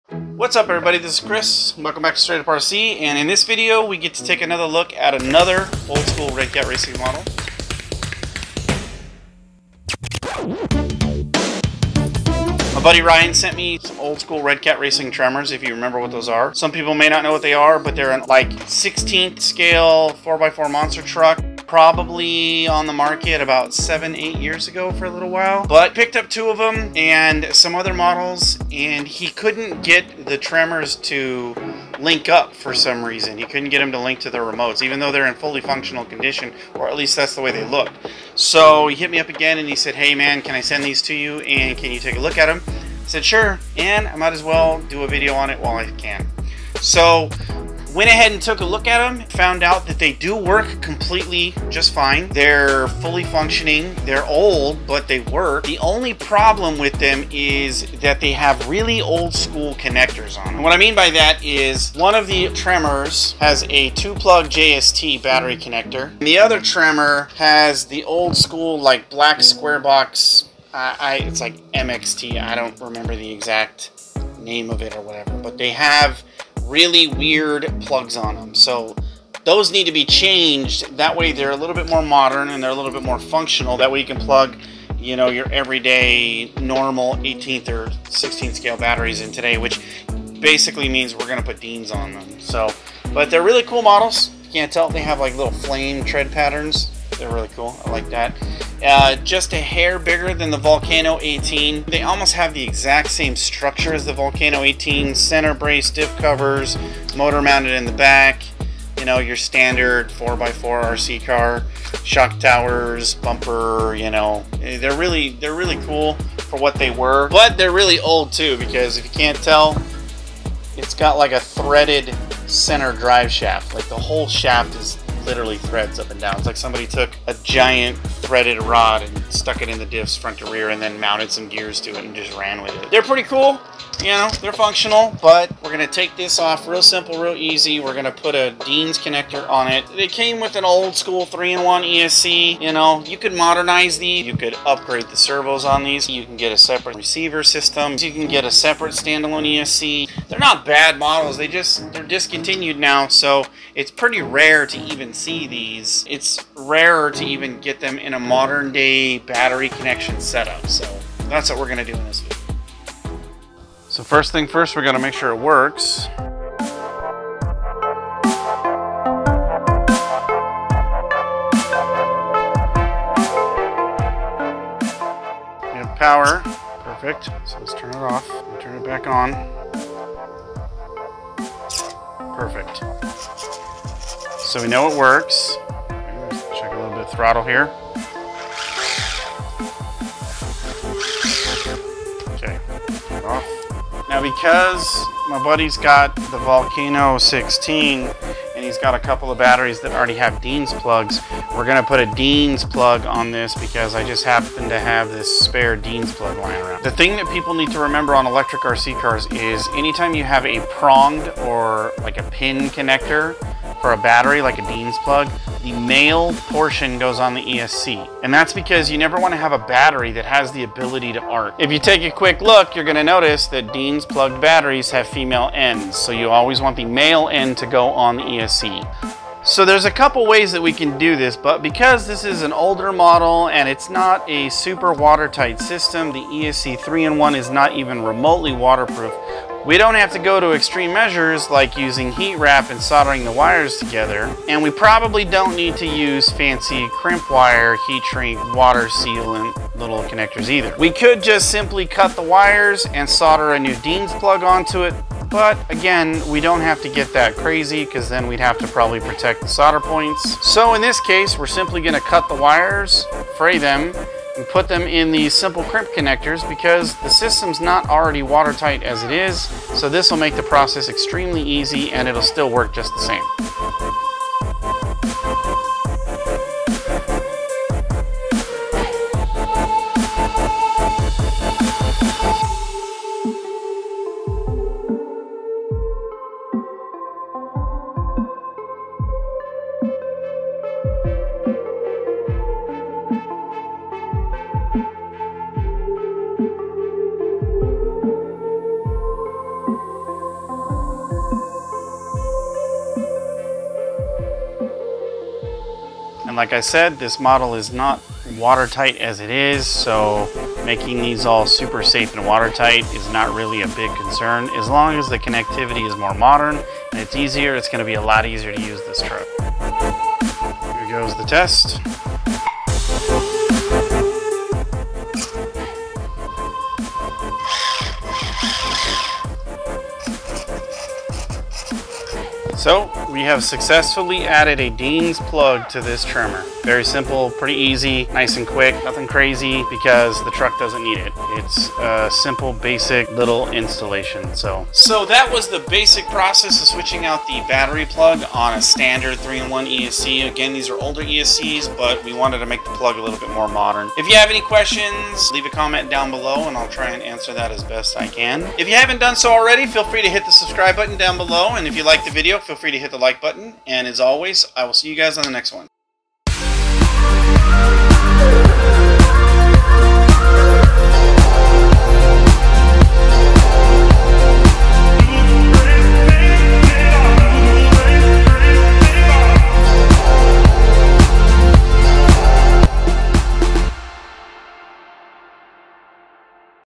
What's up everybody, this is Chris. Welcome back to Straight Up RC, and in this video we get to take another look at another old school Redcat Racing model. My buddy Ryan sent me some old school Redcat Racing Tremors, if you remember what those are. Some people may not know what they are, but they're like 16th scale 4x4 monster truck. Probably on the market about 7-8 years ago for a little while, but picked up two of them and some other models, and he couldn't get the Tremors to link up for some reason. He couldn't get them to link to their remotes, even though they're in fully functional condition, or at least that's the way they look. So he hit me up again and he said, hey man, can I send these to you and can you take a look at them? I said sure, and I might as well do a video on it while I can. So went ahead and took a look at them, found out that they do work completely just fine. They're fully functioning. They're old, but they work. The only problem with them is that they have really old school connectors on them. And what I mean by that is one of the Tremors has a 2-plug JST battery connector. And the other Tremor has the old school like black square box, it's like MXT. I don't remember the exact name of it or whatever, but they have really weird plugs on them, so those need to be changed. That way they're a little bit more modern and they're a little bit more functional. That way you can plug, you know, your everyday normal 18th or 16th scale batteries in today, which basically means we're going to put Deans on them. So, but they're really cool models. You can't tell, they have like little flame tread patterns. They're really cool. I like that. Just a hair bigger than the Volcano 18. They almost have the exact same structure as the Volcano 18. Center brace, diff covers, motor mounted in the back. You know, your standard 4x4 RC car, shock towers, bumper. You know, they're really cool for what they were. But they're really old too, because if you can't tell, it's got like a threaded center drive shaft. Like the whole shaft is literally threads up and down. It's like somebody took a giant threaded rod and stuck it in the diffs front to rear and then mounted some gears to it and just ran with it. They're pretty cool, you know, they're functional, but we're going to take this off real simple, real easy. We're going to put a Deans connector on it. They came with an old school 3-in-1 ESC. You know, you could modernize these. You could upgrade the servos on these. You can get a separate receiver system. You can get a separate standalone ESC. They're not bad models. They're discontinued now, so it's pretty rare to even see these. It's rarer to even get them in a modern day battery connection setup. So that's what we're going to do in this video. So first thing first, we're going to make sure it works. We have power. Perfect. So let's turn it off and turn it back on. Perfect. So we know it works. Let's check a little bit of throttle here. Okay, turn it off. Now because my buddy's got the Volcano 16 and he's got a couple of batteries that already have Deans plugs, we're going to put a Deans plug on this because I just happen to have this spare Deans plug lying around. The thing that people need to remember on electric RC cars is anytime you have a pronged or like a pin connector for a battery, like a Deans plug, the male portion goes on the ESC. And that's because you never want to have a battery that has the ability to arc. If you take a quick look, you're going to notice that Deans plugged batteries have female ends. So you always want the male end to go on the ESC. So there's a couple ways that we can do this, but because this is an older model and it's not a super watertight system, the ESC 3-in-1 is not even remotely waterproof. We don't have to go to extreme measures like using heat wrap and soldering the wires together, and we probably don't need to use fancy crimp wire, heat shrink, water sealant little connectors either. We could just simply cut the wires and solder a new Deans plug onto it, but again, we don't have to get that crazy because then we'd have to probably protect the solder points. So in this case, we're simply going to cut the wires, fray them, and put them in these simple crimp connectors because the system's not already watertight as it is, so this will make the process extremely easy and it'll still work just the same. like I said, this model is not watertight as it is, so making these all super safe and watertight is not really a big concern. As long as the connectivity is more modern and it's easier, it's going to be a lot easier to use this truck. Here goes the test. So, we have successfully added a Dean's plug to this Tremor. Very simple, pretty easy, nice and quick, nothing crazy because the truck doesn't need it. It's a simple, basic little installation. So that was the basic process of switching out the battery plug on a standard 3-in-1 ESC. Again, these are older ESCs, but we wanted to make the plug a little bit more modern. If you have any questions, leave a comment down below and I'll try and answer that as best I can. If you haven't done so already, feel free to hit the subscribe button down below, and if you like the video, feel free to hit the like button. And as always, I will see you guys on the next one.